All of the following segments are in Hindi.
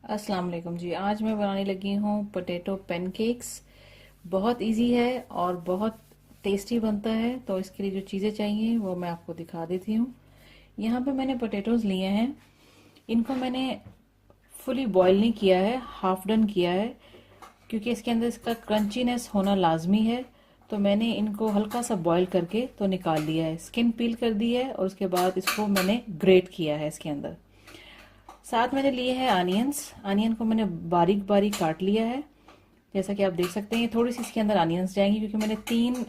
अस्सलाम वालेकुम जी। आज मैं बनाने लगी हूँ पोटैटो पैनकेक्स। बहुत इजी है और बहुत टेस्टी बनता है। तो इसके लिए जो चीज़ें चाहिए वो मैं आपको दिखा देती हूँ। यहाँ पे मैंने पोटैटोज लिए हैं। इनको मैंने फुली बॉईल नहीं किया है, हाफ डन किया है, क्योंकि इसके अंदर इसका क्रंचीनेस होना लाजमी है। तो मैंने इनको हल्का सा बॉईल करके तो निकाल लिया है, स्किन पील कर दी है और उसके बाद इसको मैंने ग्रेट किया है इसके अंदर। साथ मैंने लिए हैं अनियंस। अनियन को मैंने बारीक बारीक काट लिया है। जैसा कि आप देख सकते हैं थोड़ी सी इसके अंदर अनियंस जाएंगी, क्योंकि मैंने 3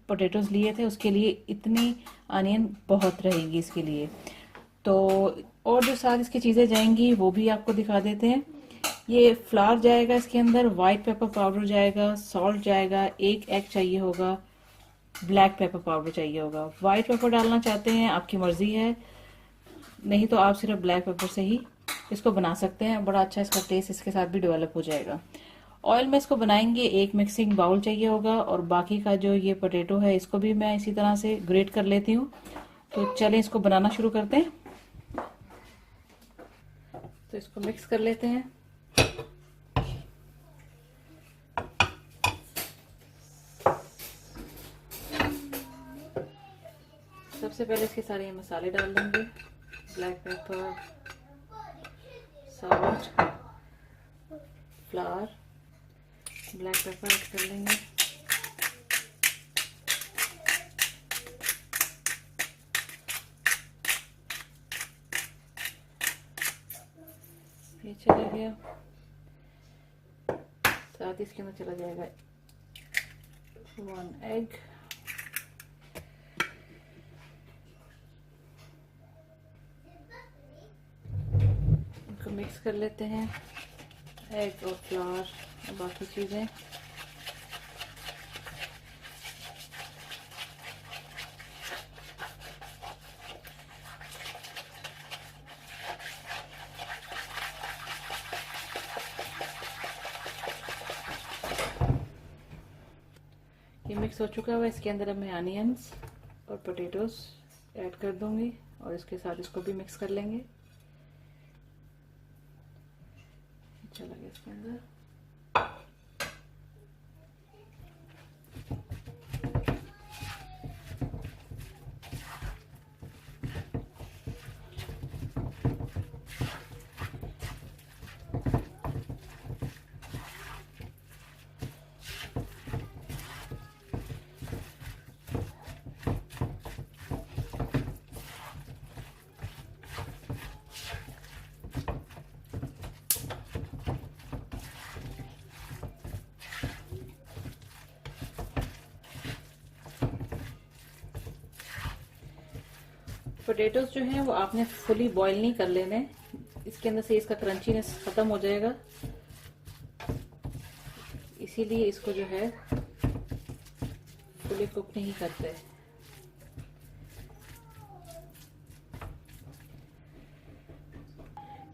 पोटैटोज लिए थे, उसके लिए इतनी अनियन बहुत रहेगी इसके लिए। तो और जो साथ इसकी चीज़ें जाएंगी वो भी आपको दिखा देते हैं। ये फ्लावर जाएगा इसके अंदर, वाइट पेपर पाउडर जाएगा, सॉल्ट जाएगा, एक एग चाहिए होगा, ब्लैक पेपर पाउडर चाहिए होगा। वाइट पेपर डालना चाहते हैं आपकी मर्जी है, नहीं तो आप सिर्फ ब्लैक पेपर से ही इसको बना सकते हैं। बड़ा अच्छा इसका टेस्ट इसके साथ भी डेवलप हो जाएगा। ऑयल में इसको बनाएंगे। एक मिक्सिंग बाउल चाहिए होगा और बाकी का जो ये पोटैटो है इसको भी मैं इसी तरह से ग्रेट कर लेती हूँ। तो चलें इसको बनाना शुरू करते हैं। तो इसको मिक्स कर लेते हैं। सबसे पहले इसके सारे ये मसाले डाल देंगे। Black pepper, salt, flower, black pepper add कर लेंगे। ये चला गया। साथ ही इसके अंदर चला जाएगा 1 एग। इनको मिक्स कर लेते हैं, एग और फ्लावर और बाकी चीज़ें। ये मिक्स हो चुका है। इसके अंदर अब मैं अनियंस और पोटैटोज ऐड कर दूंगी और इसके साथ इसको भी मिक्स कर लेंगे। चला गया इसके अंदर। पोटैटोज जो हैं वो आपने फुली बॉईल नहीं कर लेने, इसके अंदर से इसका क्रंचीनेस खत्म हो जाएगा, इसीलिए इसको जो है फुली कुक नहीं करते।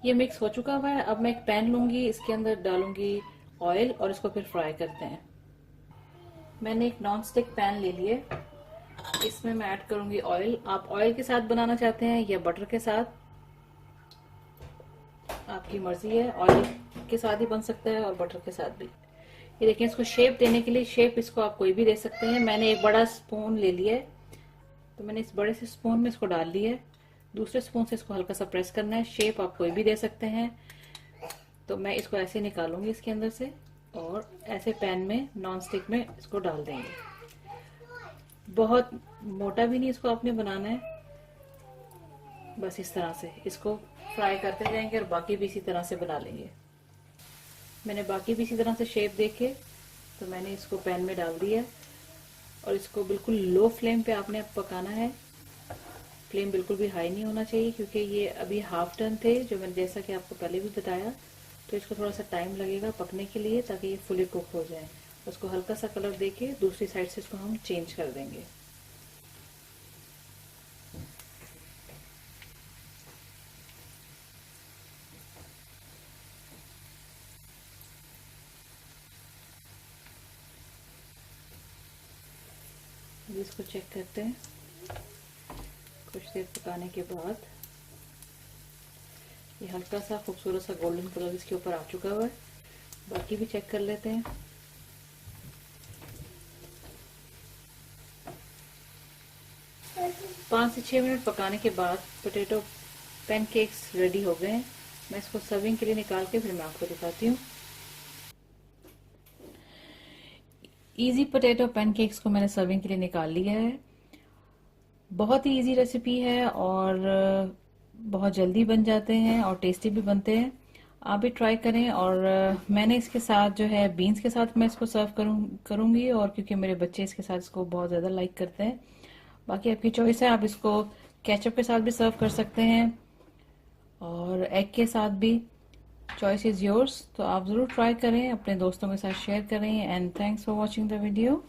ये मिक्स हो चुका हुआ है। अब मैं एक पैन लूंगी, इसके अंदर डालूंगी ऑयल और इसको फिर फ्राई करते हैं। मैंने एक नॉन स्टिक पैन ले लिए, इसमें मैं ऐड करूंगी ऑयल। आप ऑयल के साथ बनाना चाहते हैं या बटर के साथ, आपकी मर्जी है। ऑयल के साथ ही बन सकता है और बटर के साथ भी। ये देखिए, इसको शेप देने के लिए, शेप इसको आप कोई भी दे सकते हैं। मैंने एक बड़ा स्पून ले लिया है, तो मैंने इस बड़े से स्पून में इसको डाल लिया है। दूसरे स्पून से इसको हल्का सा प्रेस करना है। शेप आप कोई भी दे सकते हैं। तो मैं इसको ऐसे निकालूंगी इसके अंदर से और ऐसे पैन में नॉन स्टिक में इसको डाल देंगे। बहुत मोटा भी नहीं इसको आपने बनाना है, बस इस तरह से इसको फ्राई करते जाएंगे और बाकी भी इसी तरह से बना लेंगे। मैंने बाकी भी इसी तरह से शेप देके तो मैंने इसको पैन में डाल दिया और इसको बिल्कुल लो फ्लेम पे आपने पकाना है। फ्लेम बिल्कुल भी हाई नहीं होना चाहिए, क्योंकि ये अभी हाफ डन थे, जो मैंने जैसा कि आपको पहले भी बताया। तो इसको थोड़ा सा टाइम लगेगा पकने के लिए, ताकि ये फुली कुक हो जाए। उसको हल्का सा कलर देके दूसरी साइड से इसको हम चेंज कर देंगे। इसको चेक करते हैं। कुछ देर पकाने के बाद ये हल्का सा खूबसूरत सा गोल्डन कलर इसके ऊपर आ चुका हुआ है। बाकी भी चेक कर लेते हैं। पाँच से 6 मिनट पकाने के बाद पोटैटो पैनकेक्स रेडी हो गए हैं। मैं इसको सर्विंग के लिए निकाल के फिर मैं आपको दिखाती हूँ। इजी पोटैटो पैनकेक्स को मैंने सर्विंग के लिए निकाल लिया है। बहुत ही इजी रेसिपी है और बहुत जल्दी बन जाते हैं और टेस्टी भी बनते हैं। आप भी ट्राई करें। और मैंने इसके साथ जो है बीन्स के साथ मैं इसको सर्व करूंगी, और क्योंकि मेरे बच्चे इसके साथ इसको बहुत ज्यादा लाइक करते हैं। बाकी आपकी चॉइस है, आप इसको केचप के साथ भी सर्व कर सकते हैं और एग के साथ भी। Choice is yours. तो आप जरूर ट्राई करें, अपने दोस्तों के साथ शेयर करें। And thanks for watching the video.